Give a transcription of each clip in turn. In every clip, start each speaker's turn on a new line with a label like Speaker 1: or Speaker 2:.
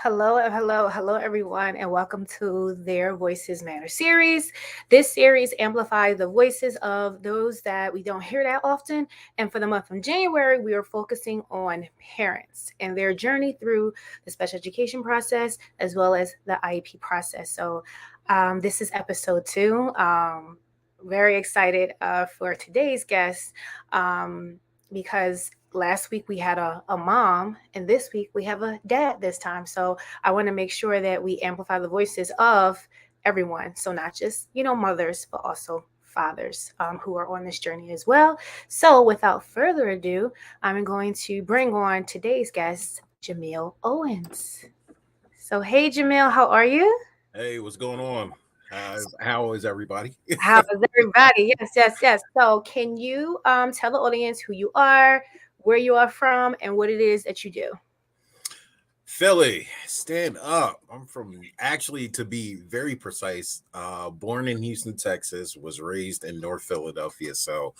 Speaker 1: Hello, everyone, and welcome to Their Voices Matter series. This series amplifies the voices of those that we don't hear that often. And for the month of January, we are focusing on parents and their journey through the special education process as well as the IEP process. This is episode 2. Very excited for today's guest because last week we had a mom, and this week we have a dad this time. So I want to make sure that we amplify the voices of everyone. So not just, mothers, but also fathers who are on this journey as well. So without further ado, I'm going to bring on today's guest, Jamil Owens. So, hey, Jamil, how are you?
Speaker 2: Hey, what's going on? How is everybody?
Speaker 1: How's everybody? Yes. So, can you tell the audience who you are, where you are from, and what it is that you do?
Speaker 2: Philly, stand up. I'm from, actually, to be very precise, born in Houston, Texas, was raised in North Philadelphia. So,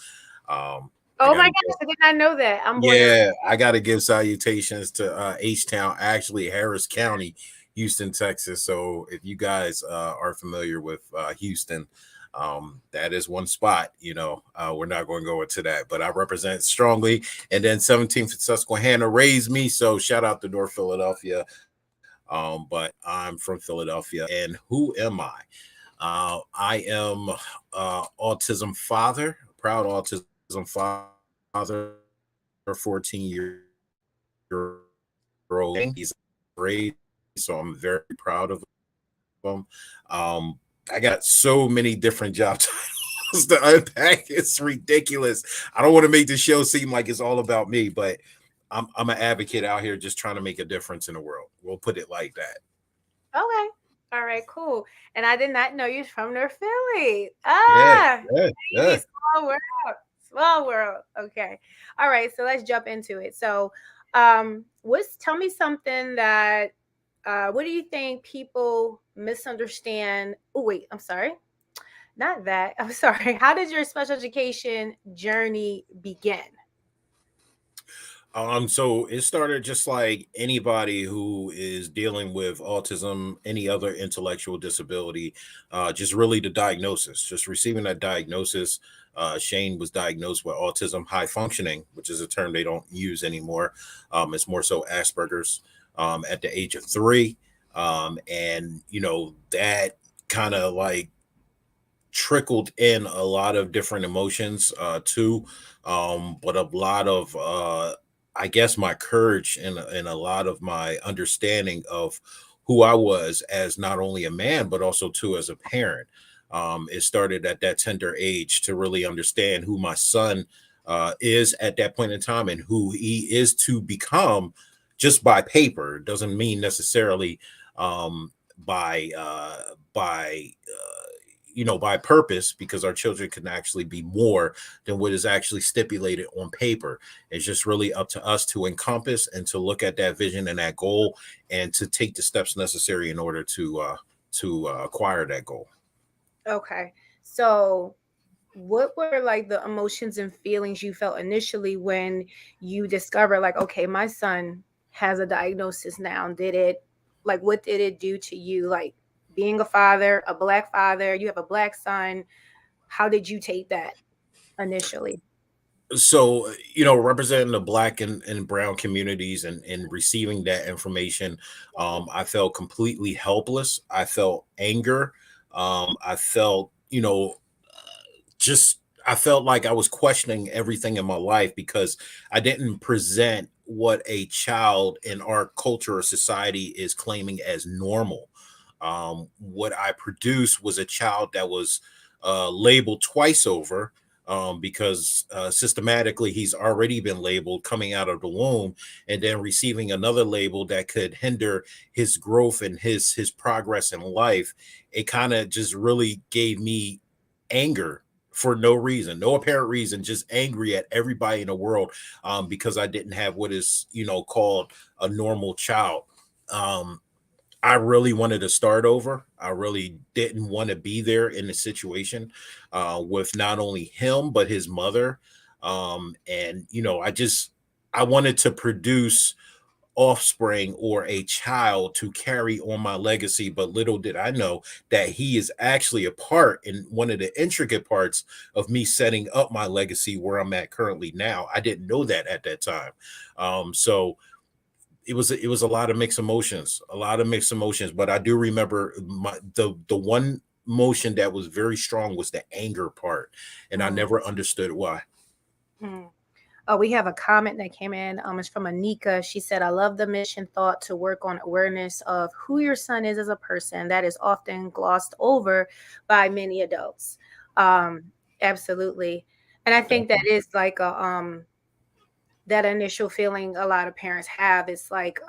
Speaker 2: I
Speaker 1: Oh
Speaker 2: got
Speaker 1: my
Speaker 2: to
Speaker 1: gosh, I did not know that. I'm born and
Speaker 2: yeah, I got to give salutations to H Town, actually Harris County, Houston, Texas. So if you guys are familiar with Houston, that is one spot. We're not going to go into that, but I represent strongly. And then 17th and Susquehanna raised me, so shout out to North Philadelphia. But I'm from Philadelphia, and who am I? I am autism father, proud autism father, 14-year-old. He's great, so I'm very proud of him. I got so many different job titles to unpack. It's ridiculous. I don't want to make the show seem like it's all about me, but I'm an advocate out here just trying to make a difference in the world. We'll put it like that.
Speaker 1: okay. All right, cool. And I did not know you're from North Philly.
Speaker 2: Yeah,
Speaker 1: Ah,
Speaker 2: yeah, yeah.
Speaker 1: baby, small world. Small world. Okay. All right, so let's jump into it. So, what's tell me something that what do you think people misunderstand? Oh, wait, I'm sorry. Not that. I'm sorry. How did your special education journey begin?
Speaker 2: So it started just like anybody who is dealing with autism, any other intellectual disability, just really the diagnosis, just receiving that diagnosis. Shane was diagnosed with autism high functioning, which is a term they don't use anymore. It's more so Asperger's at the age of 3. And, that kind of like trickled in a lot of different emotions too, but a lot of I guess my courage and a lot of my understanding of who I was as not only a man but also too as a parent. It started at that tender age to really understand who my son is at that point in time and who he is to become just by paper. Doesn't mean necessarily um, by by purpose, because our children can actually be more than what is actually stipulated on paper. It's just really up to us to encompass and to look at that vision and that goal and to take the steps necessary in order to acquire that goal.
Speaker 1: Okay. So, what were like the emotions and feelings you felt initially when you discovered, like, okay, my son has a diagnosis now? Did it, like, what did it do to you? Like, being a father, a black father, you have a black son. How did you take that initially?
Speaker 2: So, representing the black and brown communities and receiving that information, I felt completely helpless. I felt anger. I felt, just I felt like I was questioning everything in my life because I didn't present what a child in our culture or society is claiming as normal. What I produced was a child that was labeled twice over, because systematically he's already been labeled coming out of the womb, and then receiving another label that could hinder his growth and his progress in life. It kind of just really gave me anger for no reason, no apparent reason, just angry at everybody in the world, because I didn't have what is called a normal child. Um, I really wanted to start over. I really didn't want to be there in the situation with not only him but his mother, and I wanted to produce offspring or a child to carry on my legacy. But little did I know that he is actually a part in one of the intricate parts of me setting up my legacy where I'm at currently now. I didn't know that at that time. So it was a lot of mixed emotions, a lot of mixed emotions. But I do remember the one emotion that was very strong was the anger part, and I
Speaker 1: Mm,
Speaker 2: never understood why.
Speaker 1: mm. Oh, we have a comment that came in. It's from Anika. She said, I love the mission thought to work on awareness of who your son is as a person that is often glossed over by many adults. Um, Absolutely. And I think that is like that initial feeling a lot of parents have. It's like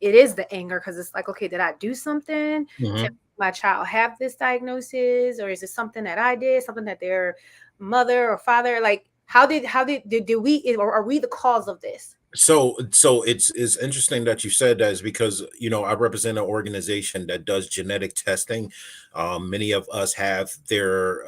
Speaker 1: it is the anger because it's like, okay, did I do something to
Speaker 2: Mhm.
Speaker 1: make my child have this diagnosis, or is it something that I did, something that their mother or father, like how did we, or are we the cause of this?
Speaker 2: So it's interesting that you said that, is because I represent an organization that does genetic testing. Many of us have their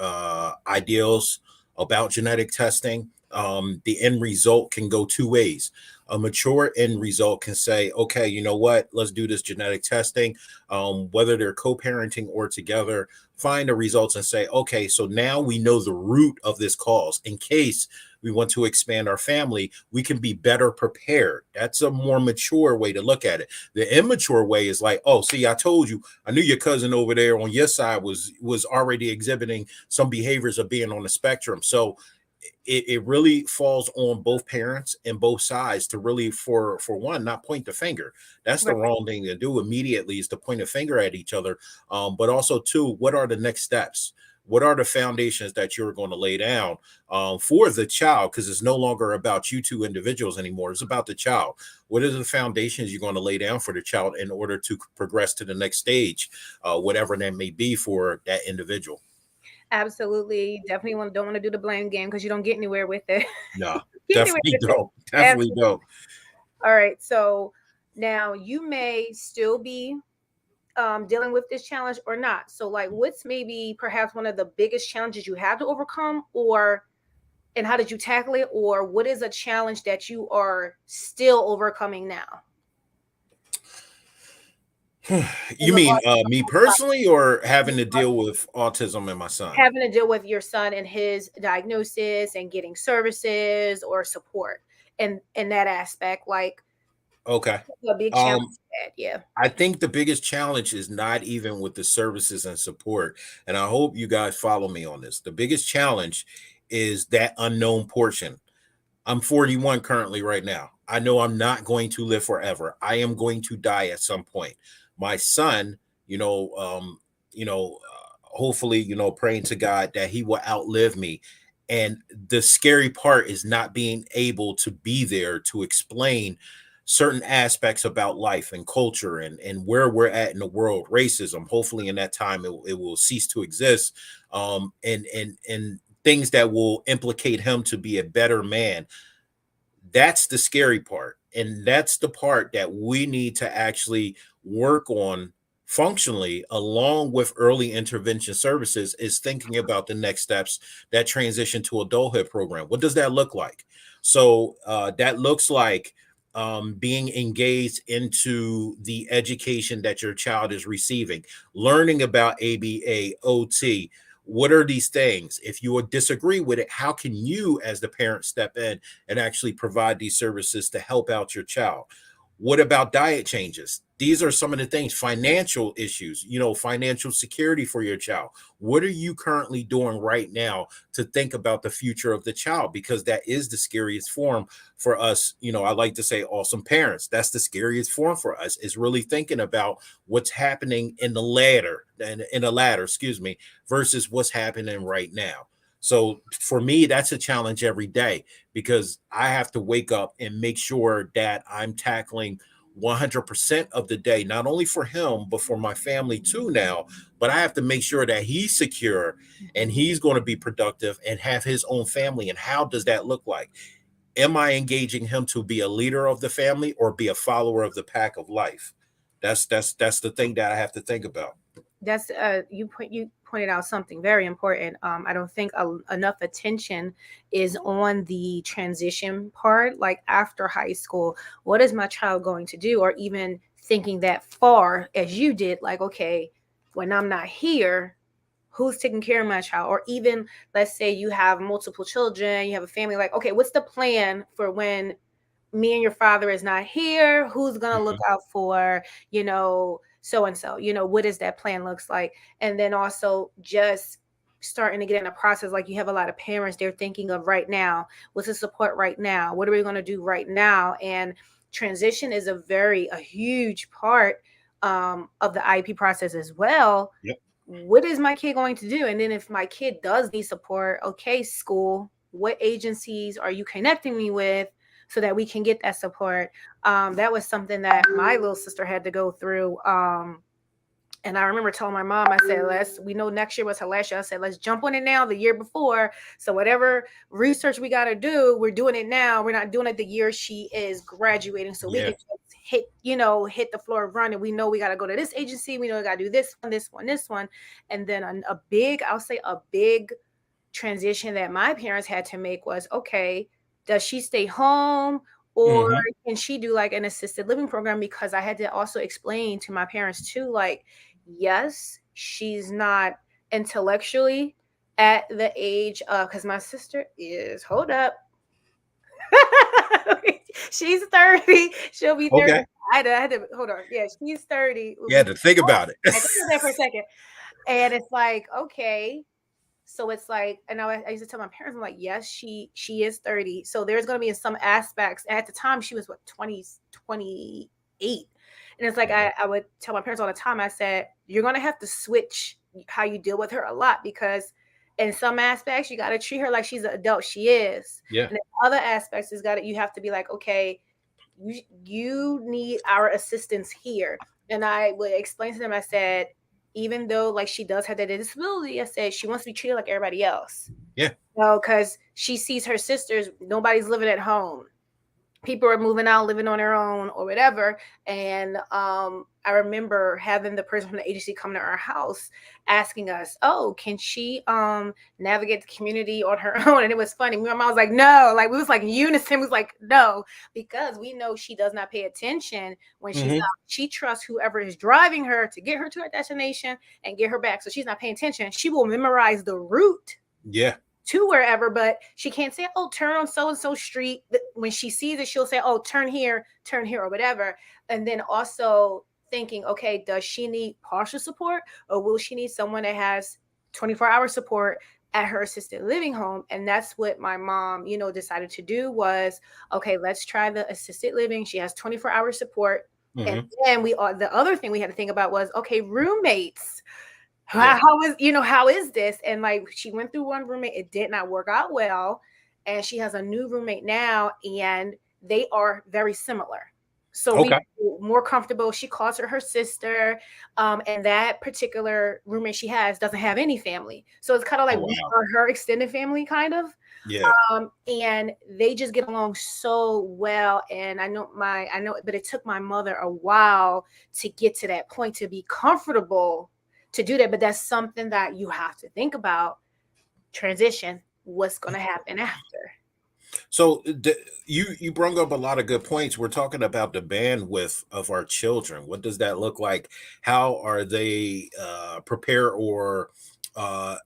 Speaker 2: ideals about genetic testing. The end result can go two ways. A mature end result can say, okay, you know what, let's do this genetic testing, whether they're co-parenting or together, find the results and say, okay, so now we know the root of this cause. In case we want to expand our family, we can be better prepared. That's a more mature way to look at it. The immature way is like, oh, see, I told you, I knew your cousin over there on your side was already exhibiting some behaviors of being on the spectrum. So it really falls on both parents and both sides to really, for one, not point the finger. That's the
Speaker 1: Right.
Speaker 2: wrong thing to do immediately, is to point a finger at each other. But also, two, what are the next steps? What are the foundations that you're going to lay down for the child? Because it's no longer about you two individuals anymore. It's about the child. What are the foundations you're going to lay down for the child in order to progress to the next stage, whatever that may be for that individual?
Speaker 1: Absolutely. Definitely don't want to do the blame game because you don't get anywhere with it.
Speaker 2: No,
Speaker 1: Get anywhere
Speaker 2: definitely
Speaker 1: with it.
Speaker 2: don't. Definitely
Speaker 1: Absolutely.
Speaker 2: don't.
Speaker 1: All right. So now you may still be dealing with this challenge or not. So, like, what's maybe perhaps one of the biggest challenges you have to overcome, or and how did you tackle it, or what is a challenge that you are still overcoming now?
Speaker 2: You
Speaker 1: As a
Speaker 2: mean
Speaker 1: autism
Speaker 2: me
Speaker 1: like,
Speaker 2: personally, or having to deal with autism and my son?
Speaker 1: having to deal with your son and his diagnosis and getting services or support and in that aspect, like
Speaker 2: Okay.
Speaker 1: a big challenge
Speaker 2: Um,
Speaker 1: that, yeah.
Speaker 2: I think the biggest challenge is not even with the services and support. And I hope you guys follow me on this. The biggest challenge is that unknown portion. I'm 41 currently right now. I know I'm not going to live forever. I am going to die at some point. My son, hopefully, praying to God that he will outlive me. And the scary part is not being able to be there to explain certain aspects about life and culture and where we're at in the world, racism. Hopefully, in that time, it will cease to exist. And things that will implicate him to be a better man. That's the scary part. And that's the part that we need to actually work on functionally, along with early intervention services, is thinking about the next steps, that transition to adulthood program. What does that look like? So that looks like being engaged into the education that your child is receiving, learning about ABA, OT. What are these things? If you would disagree with it, how can you, as the parent, step in and actually provide these services to help out your child? What about diet changes? These are some of the things, financial issues, financial security for your child. What are you currently doing right now to think about the future of the child? Because that is the scariest form for us. I like to say awesome parents. That's the scariest form for us, is really thinking about what's happening in the ladder, excuse me, versus what's happening right now. So for me, that's a challenge every day, because I have to wake up and make sure that I'm tackling 100% of the day, not only for him, but for my family too now. But I have to make sure that he's secure and
Speaker 1: Mhm.
Speaker 2: he's going to be productive and have his own family. And how does that look like? Am I engaging him to be a leader of the family or be a follower of the pack of life? That's the thing that I have to think about.
Speaker 1: That's you pointed out something very important. I don't think enough attention is on the transition part, like after high school. What is my child going to do? Or even thinking that far as you did, like, okay, when I'm not here, who's taking care of my child? Or even, let's say you have multiple children, you have a family, like, okay, what's the plan for when me and your father is not here? Who's going to look
Speaker 2: Mhm.
Speaker 1: out for, so and so? What does that plan looks like? And then also just starting to get in a process, like you have a lot of parents, they're thinking of right now, what's the support right now? What are we going to do right now? And transition is a huge part of the IEP process as well.
Speaker 2: Yep.
Speaker 1: What is my kid going to do? And then if my kid does need support, okay, school, what agencies are you connecting me with so that we can get that support? That was something that my little sister had to go through. And I remember telling my mom, I said, we know next year was her last year. I said, let's jump on it now the year before. So whatever research we got to do, we're doing it now. We're not doing it the year she is graduating. So we
Speaker 2: Yeah.
Speaker 1: can just hit the floor running. We know we got to go to this agency. We know we got to do this one, this one, this one. And then I'll say a big transition that my parents had to make was, okay, does she stay home or
Speaker 2: Hmm.
Speaker 1: can she do like an assisted living program? Because I had to also explain to my parents too, like, yes, she's not intellectually at the age of, because my sister is, hold up, she's 30, she'll be 30.
Speaker 2: Okay.
Speaker 1: I had to hold on. Yeah, she's 30. Will
Speaker 2: Yeah,
Speaker 1: be,
Speaker 2: to think
Speaker 1: oh,
Speaker 2: about it.
Speaker 1: I think of that for a second. And it's like, okay, so it's like, and I used to tell my parents, I'm like, yes, she is 30. So there's gonna be some aspects. At the time, she was what, 20, 28. And it's like
Speaker 2: Mhm.
Speaker 1: I would tell my parents all the time, I said, you're gonna have to switch how you deal with her a lot, because in some aspects you gotta treat her like she's an adult. She is.
Speaker 2: Yeah.
Speaker 1: And in other aspects is gotta you have to be like, okay, you need our assistance here. And I would explain to them, I said, even though like she does have that disability, I said she wants to be treated like everybody else.
Speaker 2: Yeah.
Speaker 1: Because she sees her sisters, nobody's living at home, people are moving out, living on their own or whatever. And I remember having the person from the agency come to our house asking us, oh, can she navigate the community on her own? And it was funny. My mom was like, no, like we was like in unison, was like, no, because we know she does not pay attention when she's
Speaker 2: Hmm.
Speaker 1: out. She trusts whoever is driving her to get her to her destination and get her back. So she's not paying attention. She will memorize the route
Speaker 2: Yeah.
Speaker 1: to wherever, but she can't say, oh, turn on so and so street. When she sees it, she'll say, oh, turn here, or whatever. And then also thinking, okay, does she need partial support, or will she need someone that has 24-hour support at her assisted living home? And that's what my mom, decided to do was, okay, let's try the assisted living. She has 24-hour support. And
Speaker 2: Hmm.
Speaker 1: then the other thing we had to think about was, okay, roommates,
Speaker 2: Yeah.
Speaker 1: how is this? And like she went through one roommate, it did not work out well, and she has a new roommate now, and they are very similar. So we
Speaker 2: Okay.
Speaker 1: feel more comfortable. She calls her sister, and that particular roommate she has doesn't have any family, so it's kind of
Speaker 2: Oh
Speaker 1: like we
Speaker 2: wow.
Speaker 1: are her extended family, kind of.
Speaker 2: Yeah.
Speaker 1: And they just get along so well. And I know, but it took my mother a while to get to that point to be comfortable to do that. But that's something that you have to think about. Transition, what's going to happen after?
Speaker 2: So you brought up a lot of good points. We're talking about the bandwidth of our children. What does that look like? How are they prepared or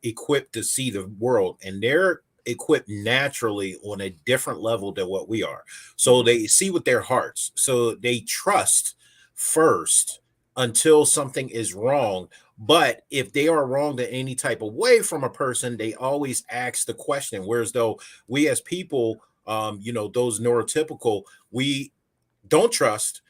Speaker 2: equipped to see the world? And they're equipped naturally on a different level than what we are. So
Speaker 1: Mhm.
Speaker 2: they see with their hearts. So they trust first until something is wrong. But if they are wronged in any type of way from a person, they always ask the question. Whereas though we as people, those neurotypical, we don't trust,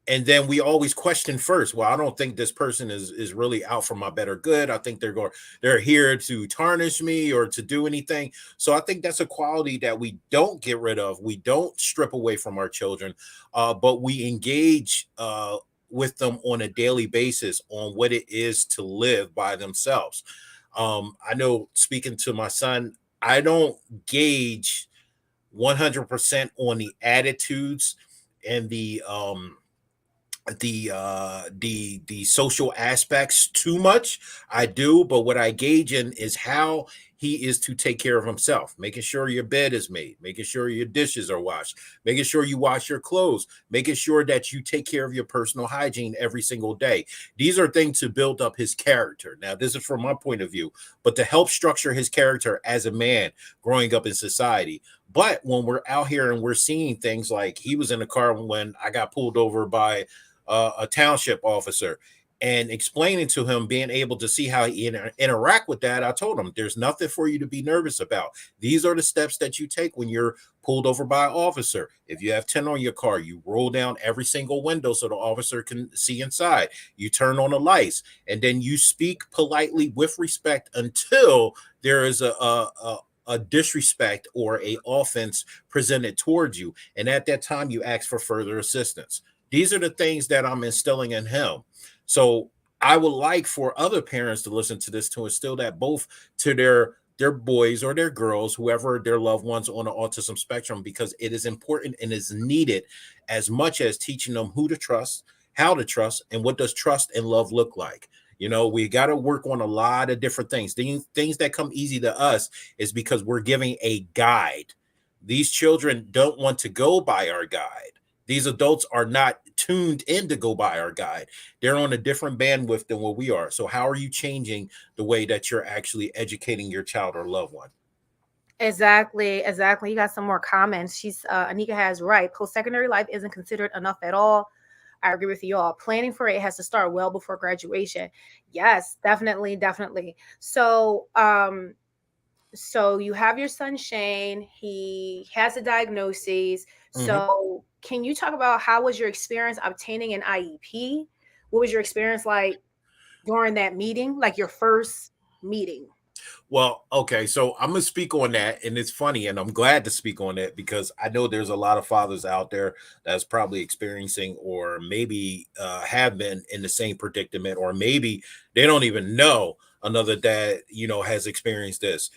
Speaker 2: and then we always question first. Well, I don't think this person is really out for my better good. I think they're here to tarnish me or to do anything. So I think that's a quality that we don't get rid of. We don't strip away from our children, but we engage with them on a daily basis on what it is to live by themselves. I know, speaking to my son, I don't gauge 100% on the attitudes and the the social aspects too much. I do, but what I gauge in is how he is to take care of himself, making sure your bed is made, making sure your dishes are washed, making sure you wash your clothes, making sure that you take care of your personal hygiene every single day. These are things to build up his character. Now, this is from my point of view, but to help structure his character as a man growing up in society. But when we're out here and we're seeing things like he was in the car when I got pulled over by a township officer, and explaining to him, being able to see how he interact with that, I told him there's nothing for you to be nervous about. These are the steps that you take when you're pulled over by an officer. If you have 10 on your car, you roll down every single window so the officer can see inside. You turn on the lights, and then you speak politely with respect until there is a disrespect or a offense presented towards you, and at that time you ask for further assistance. These are the things that I'm instilling in him. So I would like for other parents to listen to this, to instill that both to their boys or their girls, whoever their loved ones on the autism spectrum, because it is important and is needed as much as teaching them who to trust, how to trust, and what does trust and love look like. You know, we got to work on a lot of different things. Things that come easy to us is because we're giving a guide. These children don't want to go by our guide. These adults are not tuned in to go by our guide. They're on a different bandwidth than what we are. So how are you changing the way that you're actually educating your child or loved one?
Speaker 1: Exactly, exactly. You got some more comments. Anika has right. Post-secondary life isn't considered enough at all. I agree with you all. Planning for it has to start well before graduation. Yes, definitely, definitely. So you have your son Shane. He has a diagnosis.
Speaker 2: Mhm.
Speaker 1: So can you talk about how was your experience obtaining an IEP? What was your experience like during that meeting, like your first meeting?
Speaker 2: Well, okay, so I'm gonna speak on that, and it's funny, and I'm glad to speak on that because I know there's a lot of fathers out there that's probably experiencing, or maybe have been in the same predicament, or maybe they don't even know another dad, has experienced this.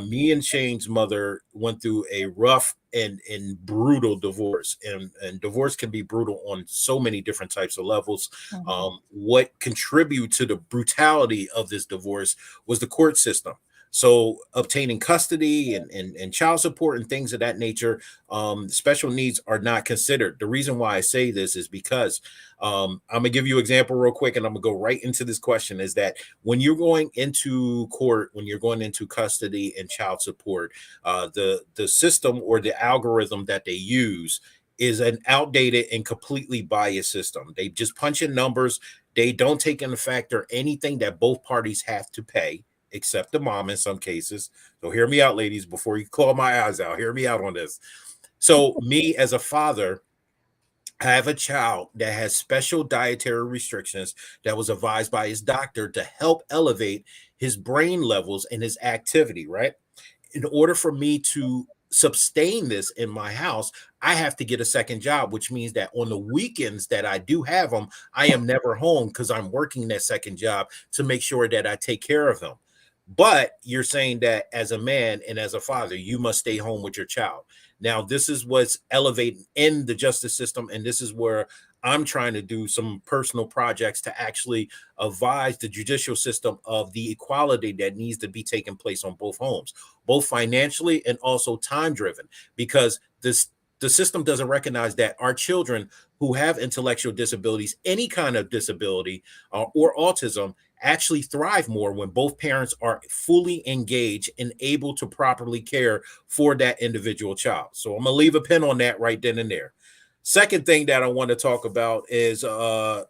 Speaker 2: Me and Shane's mother went through a rough and brutal divorce, and divorce can be brutal on so many different types of levels.
Speaker 1: Mhm.
Speaker 2: What contributed to the brutality of this divorce was the court system. So obtaining custody and child support and things of that nature, special needs are not considered. The reason why I say this is because I'm gonna give you an example real quick, and I'm gonna go right into this question. Is that when you're going into court, when you're going into custody and child support, the system or the algorithm that they use is an outdated and completely biased system. They just punch in numbers. They don't take into factor anything that both parties have to pay, except the mom in some cases. So hear me out, ladies, before you claw my eyes out. Hear me out on this. So me as a father, I have a child that has special dietary restrictions that was advised by his doctor to help elevate his brain levels and his activity, right? In order for me to sustain this in my house, I have to get a second job, which means that on the weekends that I do have them, I am never home because I'm working that second job to make sure that I take care of him. But you're saying that as a man and as a father, you must stay home with your child. Now, this is what's elevating in the justice system, and this is where I'm trying to do some personal projects to actually advise the judicial system of the equality that needs to be taking place on both homes, both financially and also time driven, because the system doesn't recognize that our children who have intellectual disabilities, any kind of disability, or autism, actually thrive more when both parents are fully engaged and able to properly care for that individual child. So I'm gonna leave a pin on that right then and there. Second thing that I want to talk about is you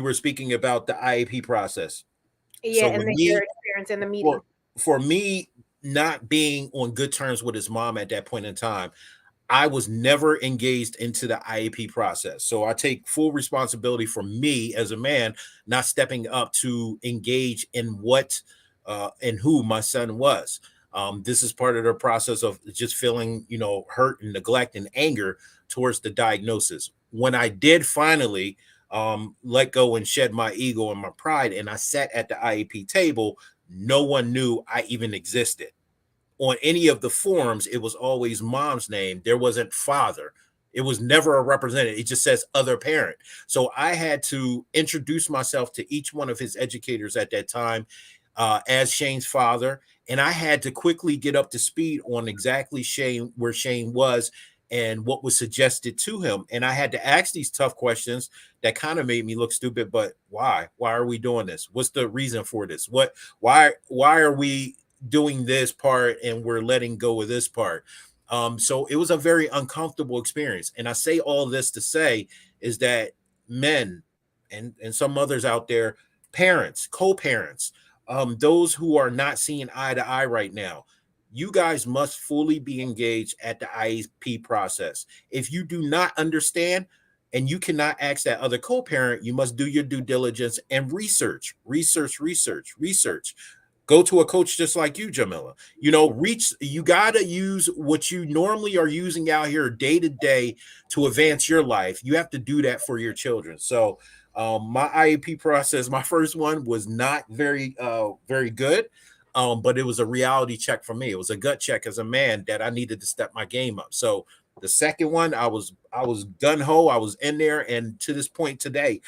Speaker 2: were speaking about the IAP process.
Speaker 1: Yeah,
Speaker 2: So
Speaker 1: and
Speaker 2: with
Speaker 1: then your
Speaker 2: me,
Speaker 1: experience in the meeting.
Speaker 2: for for me not being on good terms with his mom at that point in time, I was never engaged into the IAP process. So I take full responsibility for me as a man not stepping up to engage in what and who my son was. This is part of the process of just feeling, hurt and neglect and anger towards the diagnosis. When I did finally let go and shed my ego and my pride, and I sat at the IEP table, no one knew I even existed. On any of the forums, it was always mom's name. There wasn't father. It was never a representative. It just says other parent. So I had to introduce myself to each one of his educators at that time as Shane's father. And I had to quickly get up to speed on exactly where Shane was and what was suggested to him. And I had to ask these tough questions that kind of made me look stupid. But why? Why are we doing this? What's the reason for this? Why are we doing this part and we're letting go of this part? So it was a very uncomfortable experience. And I say all this to say is that men and some others out there, parents, co-parents, those who are not seeing eye to eye right now, you guys must fully be engaged at the IEP process. If you do not understand and you cannot ask that other co-parent, you must do your due diligence and research. Go to a coach just like you, Jamila. You got to use what you normally are using out here day to day to advance your life. You have to do that for your children. So my IEP process, my first one was not very good. But it was a reality check for me. It was a gut check as a man that I needed to step my game up. So the second one, I was gun ho. I was in there, and to this point today,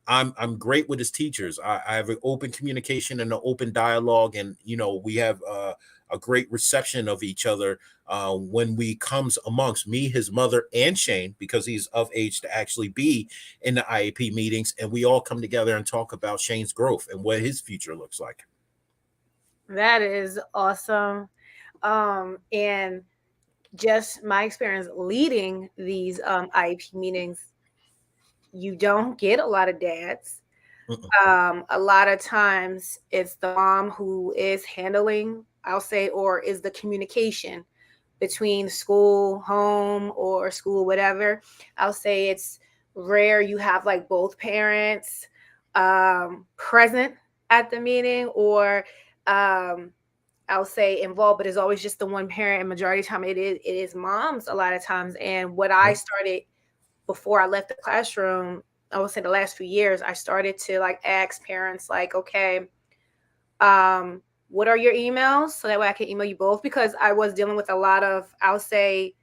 Speaker 2: I'm great with his teachers. I have an open communication and an open dialogue, and we have a great reception of each other when we comes amongst me, his mother, and Shane, because he's of age to actually be in the IEP meetings, and we all come together and talk about Shane's growth and what his future looks like.
Speaker 1: That is awesome. And just my experience leading these IEP meetings, you don't get a lot of dads. A lot of times it's the mom who is handling, I'll say, or is the communication between school, home, or school, whatever. I'll say it's rare you have like both parents present at the meeting, or I'll say involved, but it's always just the one parent, and majority of the time it is moms a lot of times. And what I started before I left the classroom, I would say the last few years, I started to like ask parents like, okay, what are your emails? So that way I can email you both, because I was dealing with a lot of, I'll say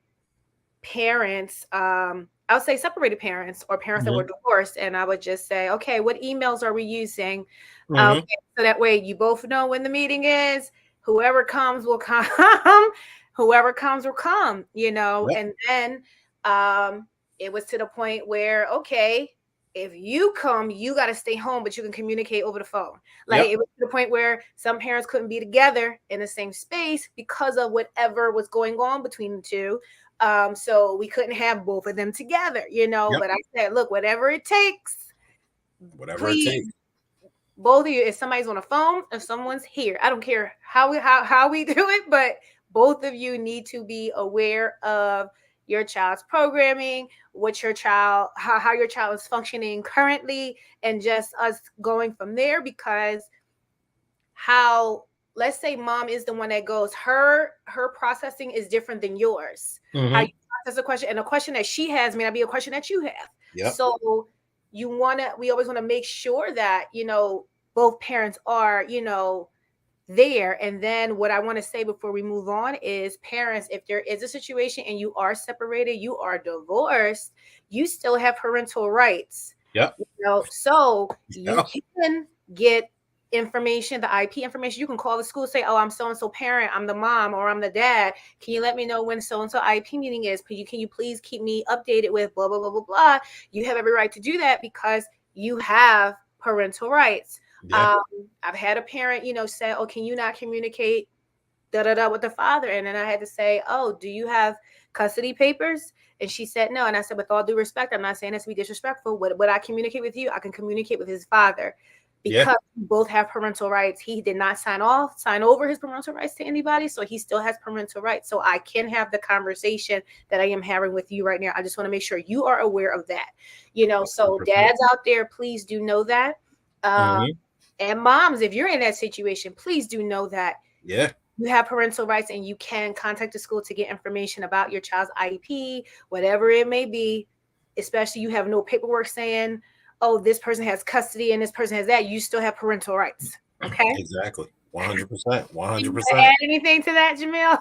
Speaker 1: parents, I'll say separated parents or parents that were divorced. And I would just say, okay, what emails are we using? So that way you both know when the meeting is. Whoever comes will come. Whoever comes will come, And then it was to the point where, okay, if you come, you got to stay home, but you can communicate over the phone. Like it was to the point where some parents couldn't be together in the same space because of whatever was going on between the two. So we couldn't have both of them together, But I said, look, whatever it takes, please, both of you, if somebody's on a phone, if someone's here, I don't care how we do it, but both of you need to be aware of your child's programming, what your child, how your child is functioning currently, and just us going from there. Because let's say mom is the one that goes, her processing is different than yours. How you process a question, and a question that she has may not be a question that you have. So we always want to make sure that, both parents are, there. And then what I want to say before we move on is, parents, if there is a situation and you are separated, you are divorced, you still have parental rights. So you can get information, the IP information. You can call the school, say, oh, I'm so-and-so parent, I'm the mom, or I'm the dad. Can you let me know when so-and-so IP meeting is? Can you please keep me updated with blah, blah, blah, blah, blah. You have every right to do that because you have parental rights. I've had a parent, say, oh, can you not communicate with the father? And then I had to say, oh, do you have custody papers? And she said no. And I said, with all due respect, I'm not saying this to be disrespectful. What I communicate with you, I can communicate with his father. Because we both have parental rights. He did not sign over his parental rights to anybody, so he still has parental rights. So I can have the conversation that I am having with you right now. I just want to make sure you are aware of that. So dads out there, please do know that. And moms, if you're in that situation, please do know that you have parental rights, and you can contact the school to get information about your child's IEP, whatever it may be. Especially you have no paperwork saying, oh, this person has custody and this person has that. You still have parental rights. Okay.
Speaker 2: Exactly. 100%. 100%.
Speaker 1: Add anything to that, Jamil?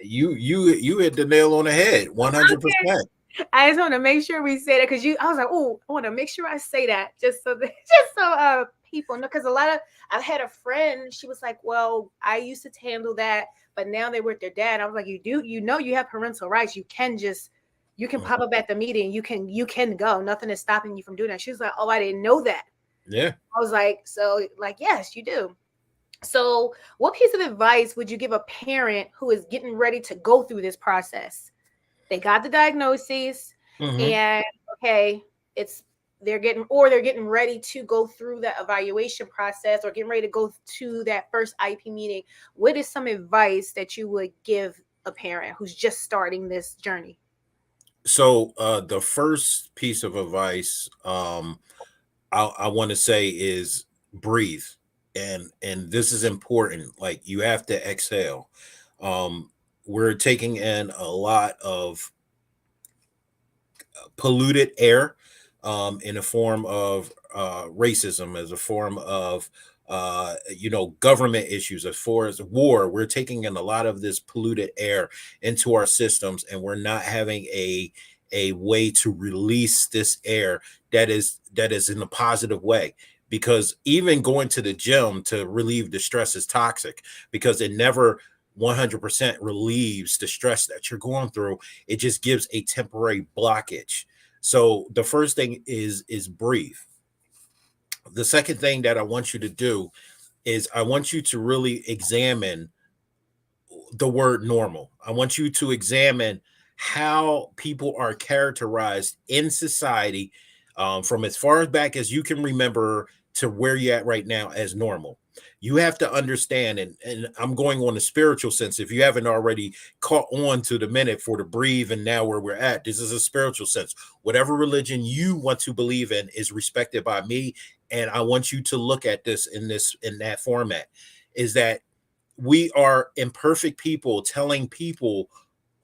Speaker 2: You hit the nail on the head. 100%.
Speaker 1: I just want to make sure we say that because I was like, oh, I want to make sure I say that just so just so people know. Because I've had a friend, she was like, well, I used to handle that, but now they're with their dad. I was like, you have parental rights. You can pop up at the meeting. You can go. Nothing is stopping you from doing that. She was like, oh, I didn't know that.
Speaker 2: Yeah.
Speaker 1: I was like, so like, yes, you do. So, what piece of advice would you give a parent who is getting ready to go through this process? They got the diagnoses,
Speaker 2: Hmm.
Speaker 1: and okay, it's they're getting ready to go through that evaluation process or getting ready to go to that first IP meeting. What is some advice that you would give a parent who's just starting this journey?
Speaker 2: So the first piece of advice I want to say is breathe, and this is important. Like you have to exhale. Um, we're taking in a lot of polluted air in a form of racism, as a form of government issues, as far as war. We're taking in a lot of this polluted air into our systems, and we're not having a way to release this air that is in a positive way, because even going to the gym to relieve the stress is toxic, because it never 100% relieves the stress that you're going through. It just gives a temporary blockage. So the first thing is breathe. The second thing that I want you to do is I want you to really examine the word normal. I want you to examine how people are characterized in society, from as far back as you can remember to where you're at right now, as normal. You have to understand, and I'm going on the spiritual sense. If you haven't already caught on to the minute for the breathe and now where we're at, this is a spiritual sense. Whatever religion you want to believe in is respected by me. And I want you to look at this in that format, is that we are imperfect people telling people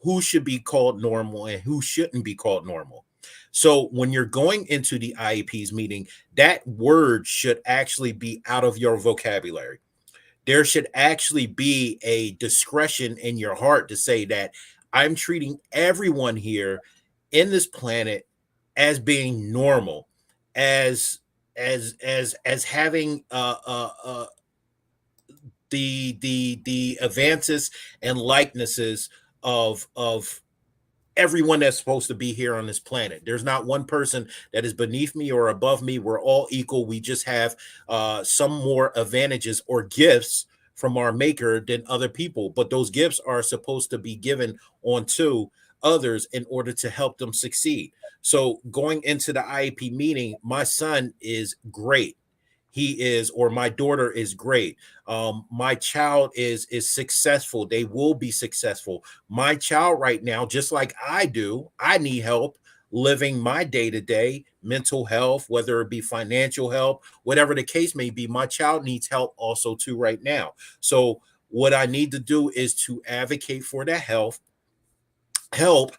Speaker 2: who should be called normal and who shouldn't be called normal. So when you're going into the IEP's meeting, that word should actually be out of your vocabulary. There should actually be a discretion in your heart to say that I'm treating everyone here in this planet as being normal, as as having the advances and likenesses of everyone that's supposed to be here on this planet. There's not one person that is beneath me or above me. We're all equal. We just have some more advantages or gifts from our maker than other people, but those gifts are supposed to be given onto others in order to help them succeed. So going into the IEP meeting, my son is great. He is, or my daughter is great. My child is successful. They will be successful. My child right now, just like I do, I need help living my day to day mental health, whether it be financial help, whatever the case may be. My child needs help also too right now. So what I need to do is to advocate for that help,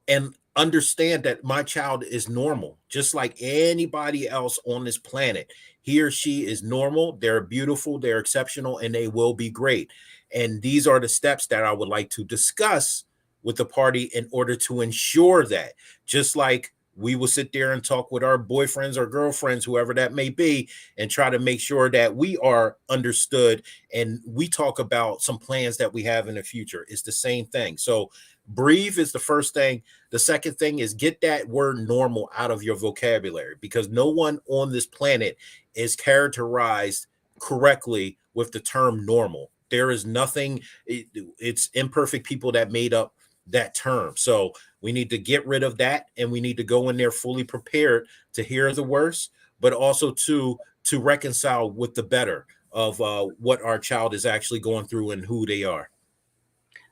Speaker 2: and understand that my child is normal, just like anybody else on this planet. He or she is normal. They're beautiful, they're exceptional, and they will be great. And these are the steps that I would like to discuss with the party in order to ensure that, just like we will sit there and talk with our boyfriends or girlfriends, whoever that may be, and try to make sure that we are understood and we talk about some plans that we have in the future. It's the same thing. So breathe is the first thing. The second thing is get that word normal out of your vocabulary, because no one on this planet is characterized correctly with the term normal. There is nothing, it's imperfect people that made up that term. So we need to get rid of that, and we need to go in there fully prepared to hear the worst, but also to reconcile with the better of what our child is actually going through and who they are.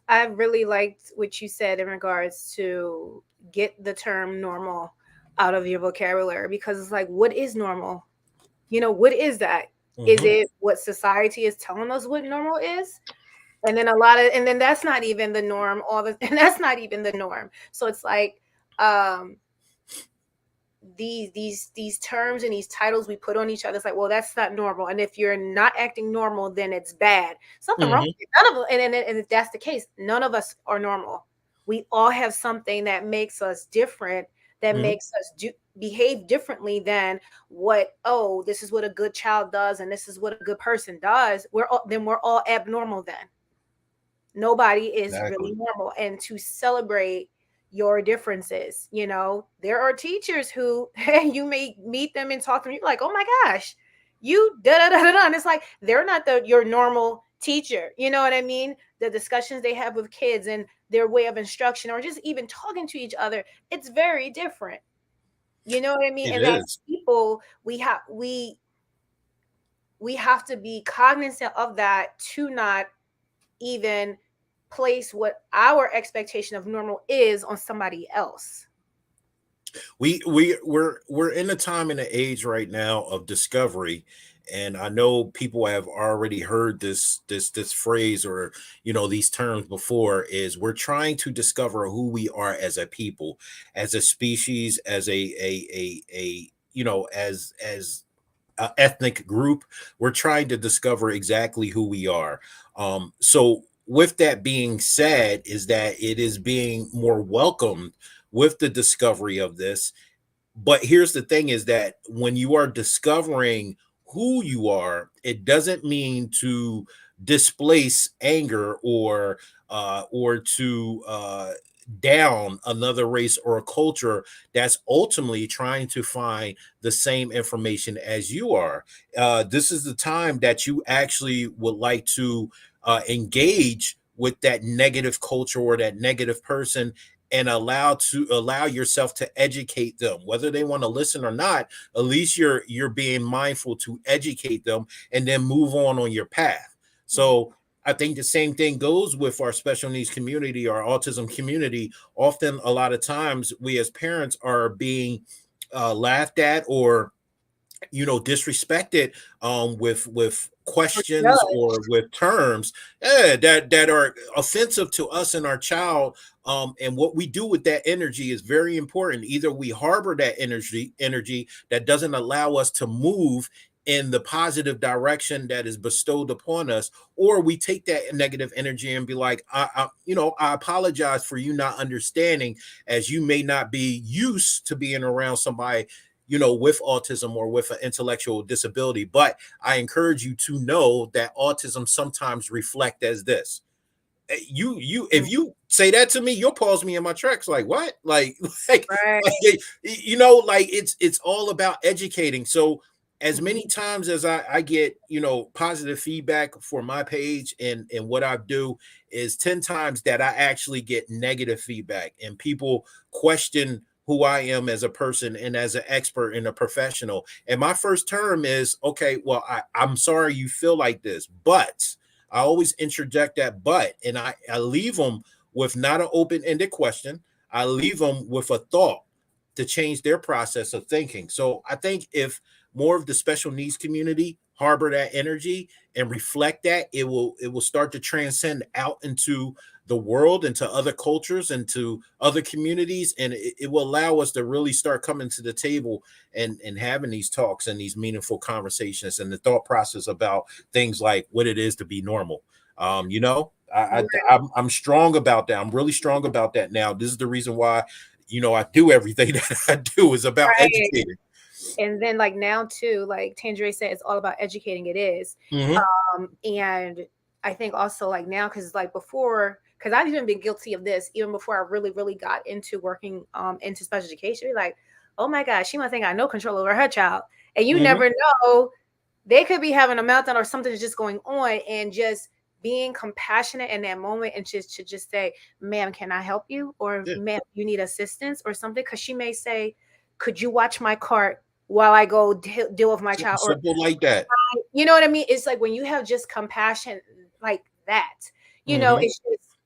Speaker 1: I really liked what you said in regards to get the term normal out of your vocabulary because it's like, what is normal? What is that? Is
Speaker 2: Mhm.
Speaker 1: it what society is telling us what normal is? And then that's not even the norm, and that's not even the norm. So it's like, um, these terms and these titles we put on each other. It's like, well, that's not normal. And if you're not acting normal, then it's bad. Something wrong
Speaker 2: Mhm.
Speaker 1: with you. None of and if that's the case, none of us are normal. We all have something that makes us different, that
Speaker 2: Mhm.
Speaker 1: makes us behave differently than what, oh, this is what a good child does and this is what a good person does. We're all abnormal then. Nobody is really
Speaker 2: Exactly.
Speaker 1: normal. And to celebrate your differences, there are teachers who you may meet them and talk to them, you're like, oh my gosh, you da da da da, and it's like they're not your normal teacher. You know what I mean? The discussions they have with kids and their way of instruction, or just even talking to each other, it's very different. You know what I mean?
Speaker 2: It
Speaker 1: And as
Speaker 2: is.
Speaker 1: people, we have to be cognizant of that, to not even place what our expectation of normal is on somebody else.
Speaker 2: We're in a time and an age right now of discovery, and I know people have already heard this phrase, or these terms before. Is we're trying to discover who we are as a people, as a species, as a as ethnic group. We're trying to discover exactly who we are. So with that being said, is that it is being more welcomed with the discovery of this. But here's the thing, is that when you are discovering who you are, it doesn't mean to displace anger, or to down another race or a culture that's ultimately trying to find the same information as you are. This is the time that you actually would like to engage with that negative culture or that negative person, and allow yourself to educate them, whether they want to listen or not. At least you're being mindful to educate them, and then move on your path. So I think the same thing goes with our special needs community, our autism community. Often, a lot of times, we as parents are being laughed at, or disrespected, with
Speaker 1: Or
Speaker 2: questions or
Speaker 1: judged.
Speaker 2: with terms, that are offensive to us and our child. And what we do with that energy is very important. Either we harbor that energy that doesn't allow us to move in the positive direction that is bestowed upon us, or we take that negative energy and be like, I apologize for you not understanding, as you may not be used to being around somebody with autism or with an intellectual disability. But I encourage you to know that autism sometimes reflect as this. If
Speaker 1: Mhm.
Speaker 2: you say that to me, you'll pause me in my tracks. Like, what? Like,
Speaker 1: Right.
Speaker 2: like it's all about educating. So as
Speaker 1: Mhm.
Speaker 2: many times as I get positive feedback for my page and what I do, is 10 times that I actually get negative feedback, and people question who I am as a person and as an expert and a professional. And my first term is, okay, well, I'm sorry you feel like this, but I always interject that but, and I leave them with not an open-ended question. I leave them with a thought to change their process of thinking. So I think if more of the special needs community harbor that energy and reflect that, it will start to transcend out into the world, into other cultures, into other communities, and it will allow us to really start coming to the table and having these talks and these meaningful conversations, and the thought process about things like what it is to be normal. I'm strong about that. I'm really strong about that now. This is the reason why I do everything that I do, is about
Speaker 1: Right.
Speaker 2: educating.
Speaker 1: And then like now too, like Tangeray said, it's all about educating. It is.
Speaker 2: Hmm.
Speaker 1: And I think also like now, because like before, because I've even been guilty of this even before I really, really got into working into special education. Like, oh my gosh, she might think I know control over her child. And you
Speaker 2: Hmm.
Speaker 1: never know. They could be having a meltdown or something is just going on, and just being compassionate in that moment, and just to just say, ma'am, can I help you? Or
Speaker 2: Yeah,
Speaker 1: ma'am, you need assistance or something? Because she may say, could you watch my cart while I go deal with my child? Or
Speaker 2: simple like that.
Speaker 1: you know what I mean? It's like when you have just compassion like that,
Speaker 2: Hmm.
Speaker 1: it's just,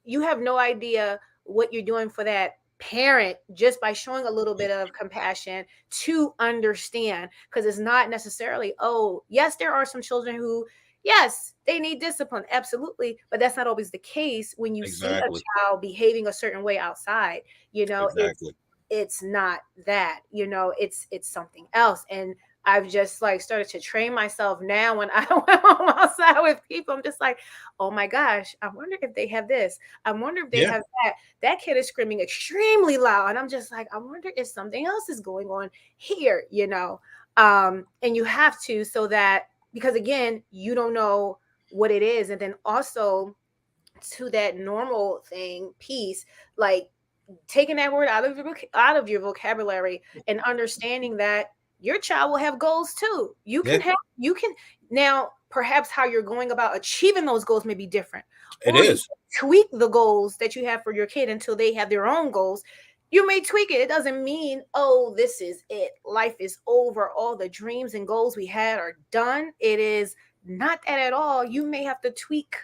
Speaker 1: you have no idea what you're doing for that parent just by showing a little bit of compassion to understand. Because it's not necessarily, oh yes, there are some children who, yes, they need discipline, absolutely, but that's not always the case. When you see a
Speaker 2: Exactly.
Speaker 1: child behaving a certain way outside, it's
Speaker 2: Exactly.
Speaker 1: it's not that, it's something else. And I've just like started to train myself now when I when I'm outside with people. I'm just like, oh my gosh, I wonder if they have this. I wonder if they
Speaker 2: Yeah,
Speaker 1: have that. That kid is screaming extremely loud. And I'm just like, I wonder if something else is going on here, you know. And you have to, so that, because again, you don't know what it is. And then also to that normal thing piece, like taking that word out of your vocabulary and understanding that your child will have goals too.
Speaker 2: yeah,
Speaker 1: You can now, perhaps how you're going about achieving those goals may be different,
Speaker 2: it
Speaker 1: or you
Speaker 2: is.
Speaker 1: tweak the goals that you have for your kid until they have their own goals. You may tweak it. It doesn't mean, oh, this is it, life is over, all the dreams and goals we had are done. It is not that at all. You may have to tweak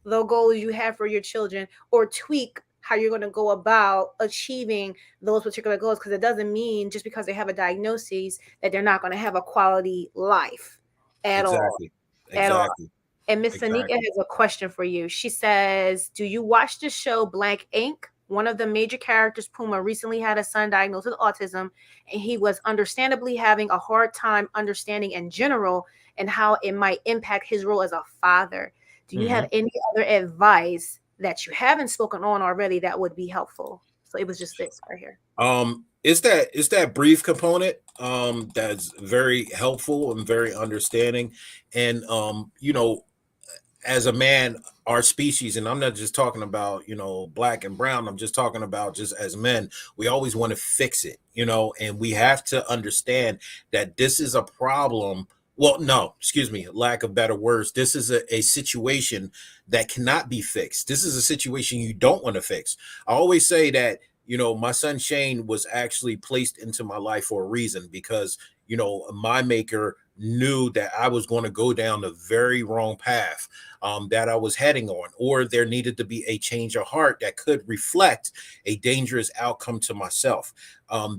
Speaker 1: the goals you have for your children, or tweak how you're going to go about achieving those particular goals, because it doesn't mean just because they have a diagnosis that they're not going to have a quality life at all.
Speaker 2: Exactly.
Speaker 1: At all.
Speaker 2: Exactly.
Speaker 1: And Miss Anika
Speaker 2: Exactly.
Speaker 1: has a question for you. She says, do you watch the show Blank Ink? One of the major characters, Puma, recently had a son diagnosed with autism, and he was understandably having a hard time understanding in general and how it might impact his role as a father. Do you have
Speaker 2: Hmm.
Speaker 1: any other advice that you haven't spoken on already that would be helpful? So it was just this right here.
Speaker 2: It's that brief component that's very helpful and very understanding. And as a man, our species, and I'm not just talking about, black and brown, I'm just talking about just as men, we always want to fix it, and we have to understand that this is a problem. Well, no, excuse me, lack of better words. This is a situation that cannot be fixed. This is a situation you don't want to fix. I always say that, my son Shane was actually placed into my life for a reason, because, my maker knew that I was going to go down the very wrong path that I was heading on, or there needed to be a change of heart that could reflect a dangerous outcome to myself.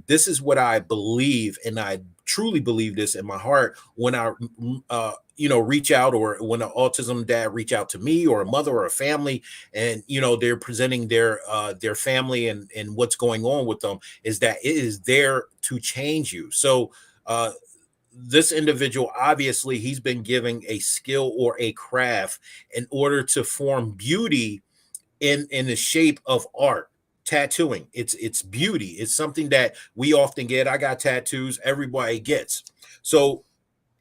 Speaker 2: This is what I believe, and I truly believe this in my heart when I, reach out, or when an autism dad reach out to me, or a mother or a family, and they're presenting their family and what's going on with them, is that it is there to change you. So this individual, obviously he's been giving a skill or a craft in order to form beauty in the shape of art. Tattooing, it's beauty. It's something that we often get. I got tattoos, everybody gets. So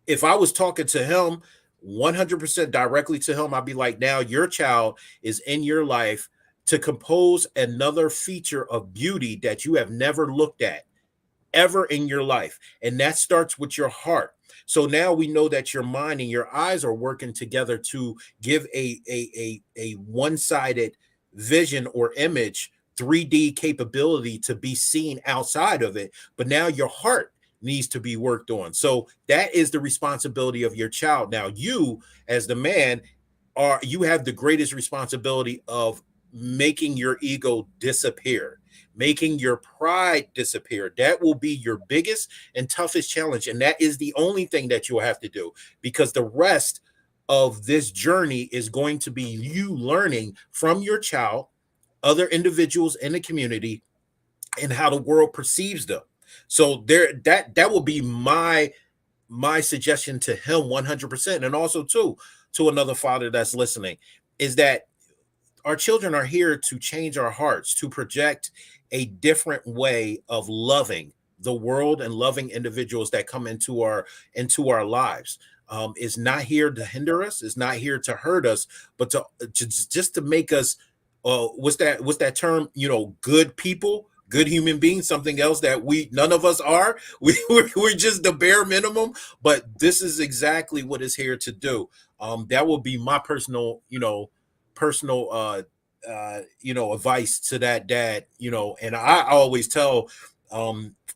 Speaker 2: if I was talking to him 100% directly to him, I'd be like, now your child is in your life to compose another feature of beauty that you have never looked at ever in your life. And that starts with your heart. So now we know that your mind and your eyes are working together to give a one-sided vision or image, 3D capability to be seen outside of it. But now your heart needs to be worked on. So that is the responsibility of your child. Now you, as the man, you have the greatest responsibility of making your ego disappear, making your pride disappear. That will be your biggest and toughest challenge, and that is the only thing that you'll have to do, because the rest of this journey is going to be you learning from your child, other individuals in the community, and how the world perceives them. So that will be my suggestion to him 100%. And also to another father that's listening, is that our children are here to change our hearts, to project a different way of loving the world and loving individuals that come into our lives. Is not here to hinder us, is not here to hurt us, but to just to make us what's that term, good people, good human beings, something else that we none of us are. We're just the bare minimum, but this is exactly what it's here to do. That will be my personal advice to that dad. And I always tell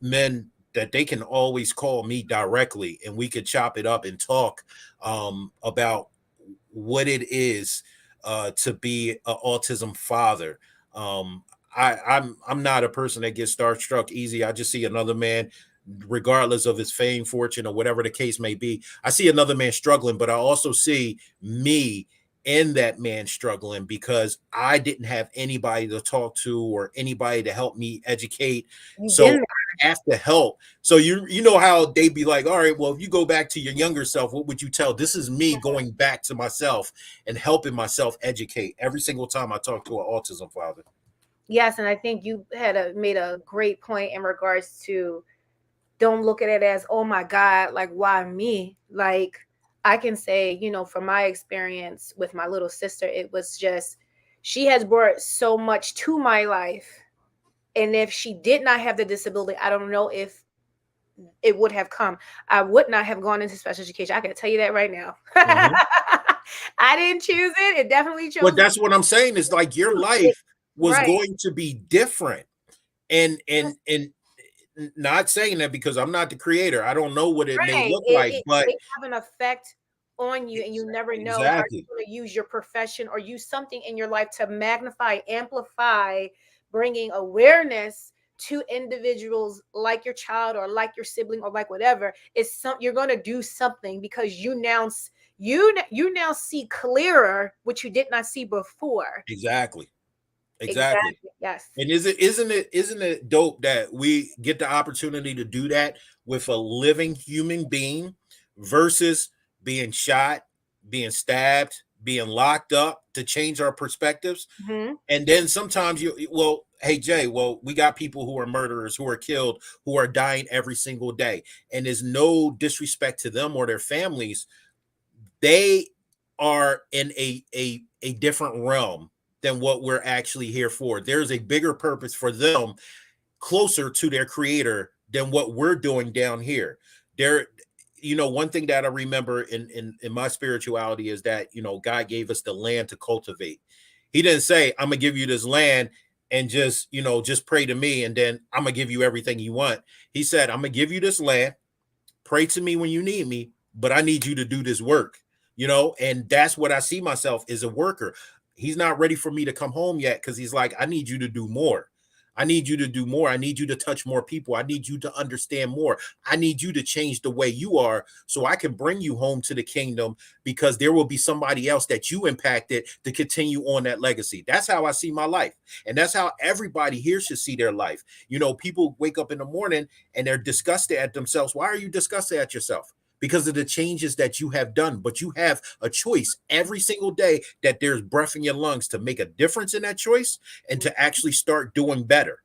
Speaker 2: men that they can always call me directly, and we could chop it up and talk about what it is to be an autism father. I'm not a person that gets starstruck easy. I just see another man, regardless of his fame, fortune, or whatever the case may be. I see another man struggling, but I also see me in that man struggling, because I didn't have anybody to talk to or anybody to help me educate.
Speaker 1: You've been
Speaker 2: So
Speaker 1: there.
Speaker 2: have to help. So you know how they be like, all right, well, if you go back to your younger self, what would you tell? This is me going back to myself and helping myself educate every single time I talk to an autism father.
Speaker 1: Yes, and I think you had made a great point in regards to don't look at it as, oh my God, like why me? Like I can say, from my experience with my little sister, it was just she has brought so much to my life. And if she did not have the disability, I don't know if it would have come. I would not have gone into special education. I can tell you that right now.
Speaker 2: Mhm.
Speaker 1: I didn't choose it. It definitely chose
Speaker 2: But that's what I'm saying is like your
Speaker 1: it.
Speaker 2: life was
Speaker 1: Right.
Speaker 2: going to be different. And not saying that because I'm not the creator. I don't know what it may
Speaker 1: Right.
Speaker 2: look like, but
Speaker 1: They have an effect on you, and you never know how you're
Speaker 2: exactly.
Speaker 1: going to use your profession or use something in your life to magnify, amplify, bringing awareness to individuals like your child or like your sibling or like whatever. You're going to do something because you now see clearer what you did not see before.
Speaker 2: Exactly. Exactly.
Speaker 1: Exactly. Yes.
Speaker 2: And isn't it dope that we get the opportunity to do that with a living human being versus being shot, being stabbed, being locked up to change our perspectives?
Speaker 1: Hmm.
Speaker 2: And then sometimes well, hey Jay, well, we got people who are murderers, who are killed, who are dying every single day. And there's no disrespect to them or their families. They are in a different realm than what we're actually here for. There's a bigger purpose for them closer to their creator than what we're doing down here. There, one thing that I remember in my spirituality is that, God gave us the land to cultivate. He didn't say, I'm gonna give you this land and just pray to me and then I'm gonna give you everything you want. He said, I'm gonna give you this land, pray to me when you need me, but I need you to do this work, and that's what I see myself as a worker. He's not ready for me to come home yet because he's like, I need you to do more. I need you to do more. I need you to touch more people. I need you to understand more. I need you to change the way you are so I can bring you home to the kingdom because there will be somebody else that you impacted to continue on that legacy. That's how I see my life. And that's how everybody here should see their life. People wake up in the morning and they're disgusted at themselves. Why are you disgusted at yourself? Because of the changes that you have done. But you have a choice every single day that there's breath in your lungs to make a difference in that choice and to actually start doing better.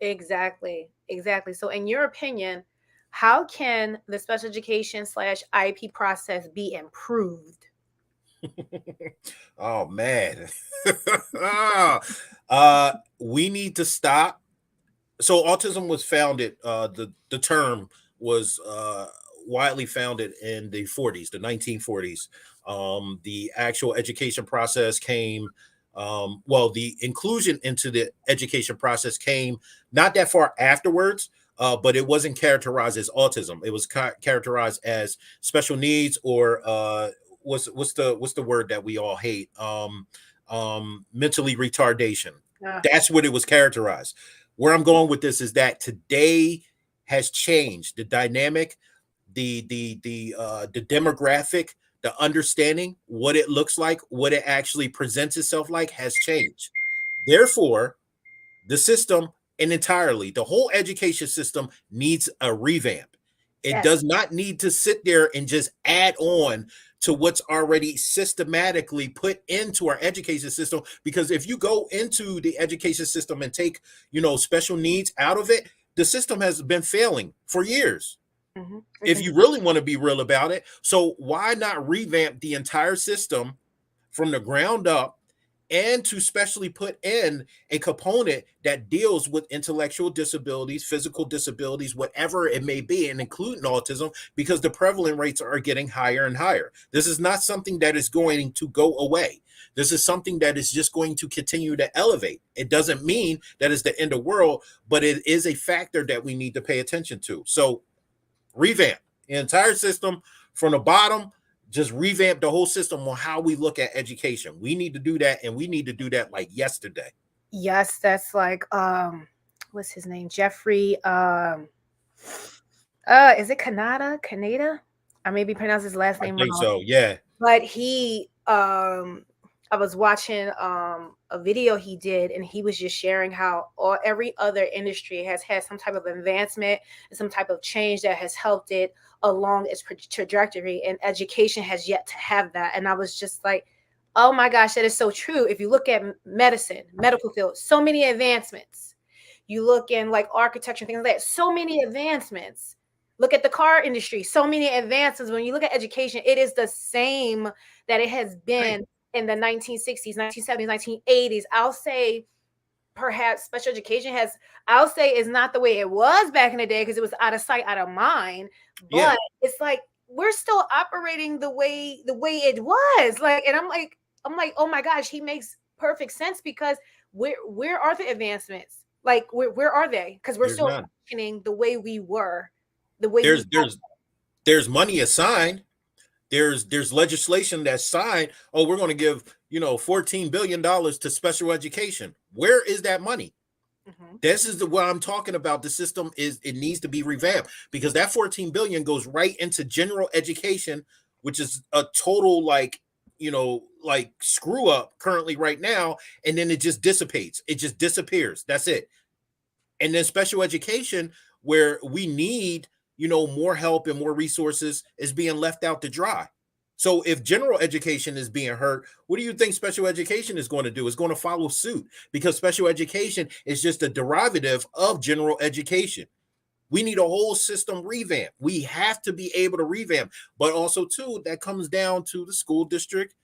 Speaker 1: Exactly. Exactly. So, in your opinion, how can the special education slash IEP process be improved?
Speaker 2: Oh man. We need to stop. So autism was founded, the term was widely founded in the 40s, the 1940s. The actual education process came, well, the inclusion into the education process came not that far afterwards, but it wasn't characterized as autism. It was characterized as special needs or what's the word that we all hate? Mentally retardation.
Speaker 1: Uh,
Speaker 2: That's what it was characterized. Where I'm going with this is that today has changed. The dynamic, the demographic, the understanding, what it looks like, what it actually presents itself like has changed. Therefore, the system and entirely the whole education system needs a revamp. It
Speaker 1: yes.
Speaker 2: does not need to sit there and just add on to what's already systematically put into our education system, because if you go into the education system and take special needs out of it, the system has been failing for years,
Speaker 1: Hmm.
Speaker 2: if you really want to be real about it. So why not revamp the entire system from the ground up and to specially put in a component that deals with intellectual disabilities, physical disabilities, whatever it may be, and including autism, because the prevalent rates are getting higher and higher. This is not something that is going to go away. This is something that is just going to continue to elevate. It doesn't mean that it's the end of the world, but it is a factor that we need to pay attention to. So revamp the entire system from the bottom, just revamp the whole system on how we look at education. We need to do that, and we need to do that like yesterday.
Speaker 1: Yes, that's like what's his name? Jeffrey is it Kanada? I maybe pronounce his last
Speaker 2: I
Speaker 1: name
Speaker 2: think
Speaker 1: wrong.
Speaker 2: so. Yeah.
Speaker 1: But he I was watching a video he did, and he was just sharing how every other industry has had some type of advancement and some type of change that has helped it along its trajectory, and education has yet to have that. And I was just like, oh my gosh, that is so true. If you look at medicine, medical field, so many advancements. You look in like architecture, things like that, so many advancements. Look at the car industry, so many advances. When you look at education, it is the same that it has been in the 1960s, 1970s, 1980s. I'll say perhaps special education I'll say is not the way it was back in the day, because it was out of sight, out of mind. But
Speaker 2: Yeah.
Speaker 1: it's like we're still operating the way it was. Like, and I'm like, oh my gosh, he makes perfect sense, because where are the advancements? Like, where are they? Because we're still functioning the way we were, the way
Speaker 2: there's money assigned. There's legislation that's signed. Oh, we're going to give, $14 billion to special education. Where is that money? Mm-hmm. This is what I'm talking about. The system it needs to be revamped, because that 14 billion goes right into general education, which is a total like screw up currently right now. And then it just dissipates. It just disappears. That's it. And then special education, where we need more help and more resources, is being left out to dry. So if general education is being hurt, what do you think special education is going to do? It's going to follow suit, because special education is just a derivative of general education. We need a whole system revamp. We have to be able to revamp, but also too, that comes down to the school district,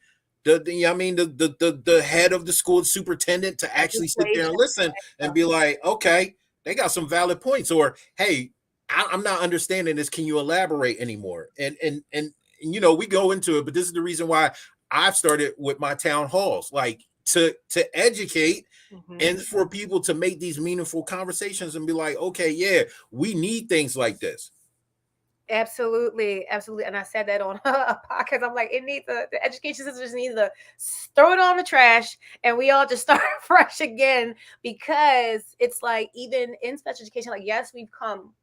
Speaker 2: the head of the school superintendent, to actually sit there and listen and be like, okay, they got some valid points, or hey, I'm not understanding this. Can you elaborate anymore? And we go into it, but this is the reason why I've started with my town halls, like to educate, mm-hmm. and for people to make these meaningful conversations and be like, okay, yeah, we need things like this.
Speaker 1: Absolutely, absolutely. And I said that on a podcast. I'm like, it needs the education system just needs to throw it on the trash, and we all just start fresh again, because it's like, even in special education, like, yes, we've come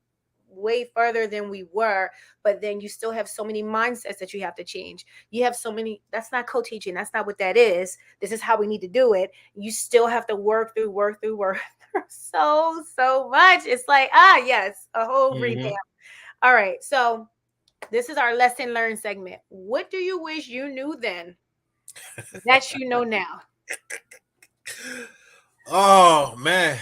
Speaker 1: way further than we were, but then you still have so many mindsets that you have to change. You have so many, that's not co-teaching, that's not what that is. This is how we need to do it. You still have to work through so much. It's like, yes, a whole mm-hmm. revamp. All right, so this is our lesson learned segment. What do you wish you knew then that you know now?
Speaker 2: Oh man,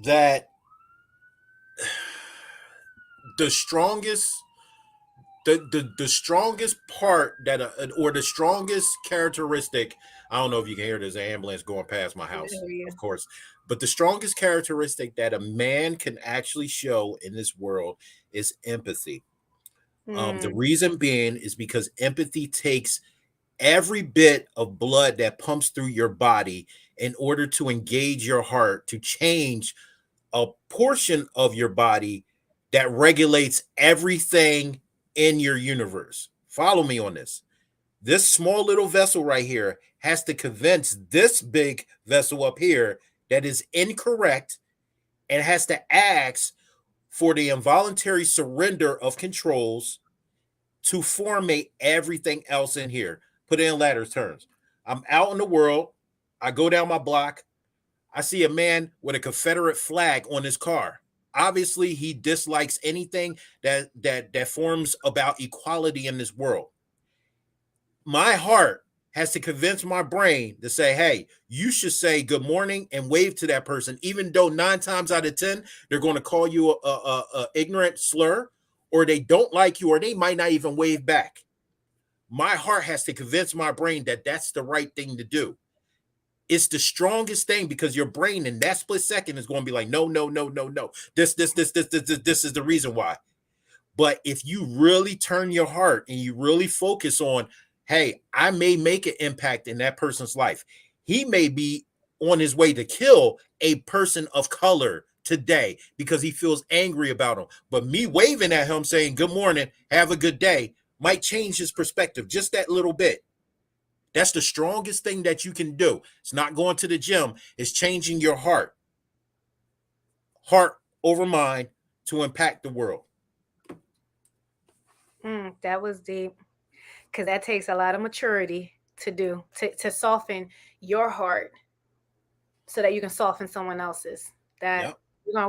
Speaker 2: that the strongest part that or the strongest characteristic, I don't know if you can hear, there's an ambulance going past my house, of course, but the strongest characteristic that a man can actually show in this world is empathy. The reason being is because empathy takes every bit of blood that pumps through your body in order to engage your heart to change a portion of your body that regulates everything in your universe. Follow me on this. This small little vessel right here has to convince this big vessel up here that is incorrect, and has to ask for the involuntary surrender of controls to formate everything else in here. Put it in ladder terms. I'm out in the world. I go down my block. I see a man with a Confederate flag on his car. Obviously, he dislikes anything that forms about equality in this world. My heart has to convince my brain to say, hey, you should say good morning and wave to that person, even though 9 times out of 10, they're going to call you a ignorant slur, or they don't like you, or they might not even wave back. My heart has to convince my brain that that's the right thing to do. It's the strongest thing, because your brain in that split second is going to be like, no. This is the reason why. But if you really turn your heart and you really focus on, hey, I may make an impact in that person's life. He may be on his way to kill a person of color today because he feels angry about him. But me waving at him saying, good morning, have a good day, might change his perspective just that little bit. That's the strongest thing that you can do. It's not going to the gym. It's changing your heart. Heart over mind to impact the world.
Speaker 1: That was deep, because that takes a lot of maturity to do, to soften your heart so that you can soften someone else's. That
Speaker 2: Yep.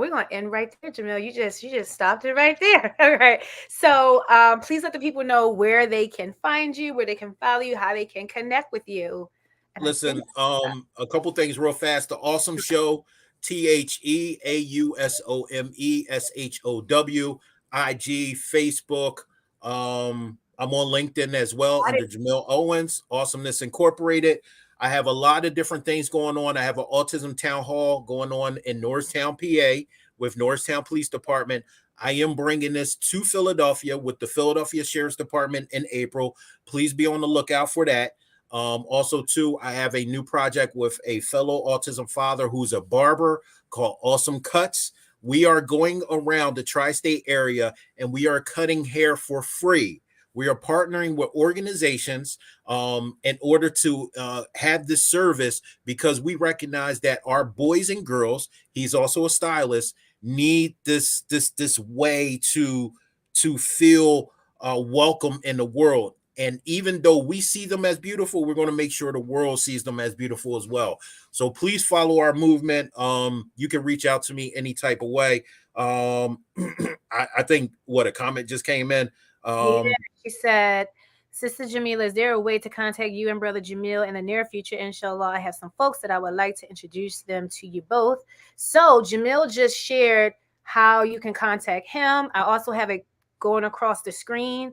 Speaker 1: we're gonna end right there, Jamil. You just stopped it right there. All right. So please let the people know where they can find you, where they can follow you, how they can connect with you. And I think
Speaker 2: Listen, a couple things real fast. The Awesome Show, TheAusomeshow, IG, Facebook. I'm on LinkedIn as well
Speaker 1: got it.
Speaker 2: under Jamil Owens, Awesomeness Incorporated. I have a lot of different things going on. I have an autism town hall going on in Norristown, PA, with Norristown Police Department. I am bringing this to Philadelphia with the Philadelphia Sheriff's Department in April. Please be on the lookout for that. Also, too, I have a new project with a fellow autism father who's a barber called Awesome Cuts. We are going around the tri-state area and we are cutting hair for free. We are partnering with organizations in order to have this service because we recognize that our boys and girls, he's also a stylist, need this way to feel welcome in the world. And even though we see them as beautiful, we're going to make sure the world sees them as beautiful as well. So please follow our movement. You can reach out to me any type of way. I think what a comment just came in.
Speaker 1: Yeah, she said, Sister Jamila, is there a way to contact you and Brother Jamil in the near future? Inshallah, I have some folks that I would like to introduce them to you both. So Jamil just shared how you can contact him. I also have it going across the screen,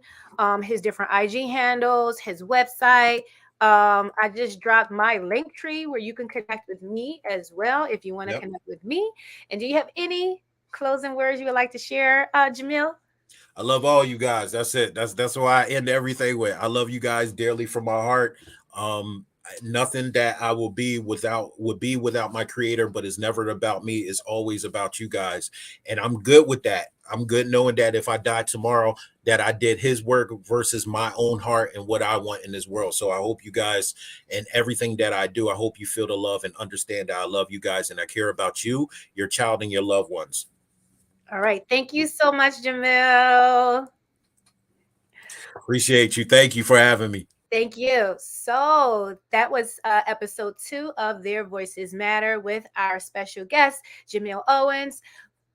Speaker 1: his different IG handles, his website. I just dropped my link tree where you can connect with me as well if you want to
Speaker 2: Yep.
Speaker 1: connect with me. And do you have any closing words you would like to share, Jamil?
Speaker 2: I love all you guys. That's it. That's why I end everything with. I love you guys dearly from my heart. Nothing that I would be without my creator, but it's never about me. It's always about you guys. And I'm good with that. I'm good knowing that if I die tomorrow, that I did his work versus my own heart and what I want in this world. So I hope you guys and everything that I do, I hope you feel the love and understand that I love you guys and I care about you, your child, and your loved ones.
Speaker 1: All right. Thank you so much, Jamil.
Speaker 2: Appreciate you. Thank you for having me.
Speaker 1: Thank you. So that was episode 2 of Their Voices Matter with our special guest, Jamil Owens.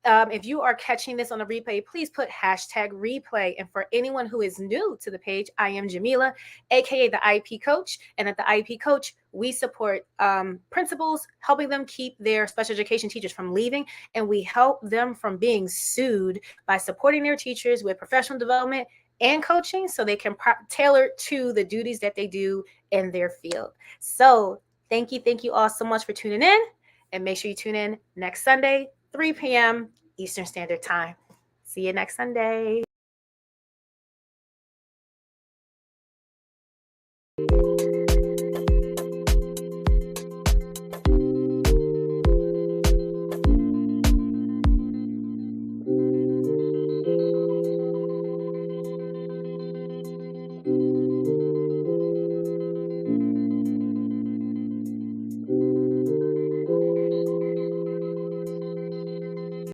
Speaker 1: If you are catching this on the replay, please put hashtag replay. And for anyone who is new to the page, I am Jamila, aka the IP Coach. And at the IP Coach, we support principals, helping them keep their special education teachers from leaving. And we help them from being sued by supporting their teachers with professional development and coaching so they can tailor to the duties that they do in their field. So thank you all so much for tuning in. And make sure you tune in next Sunday, 3 p.m. Eastern Standard Time. See you next Sunday.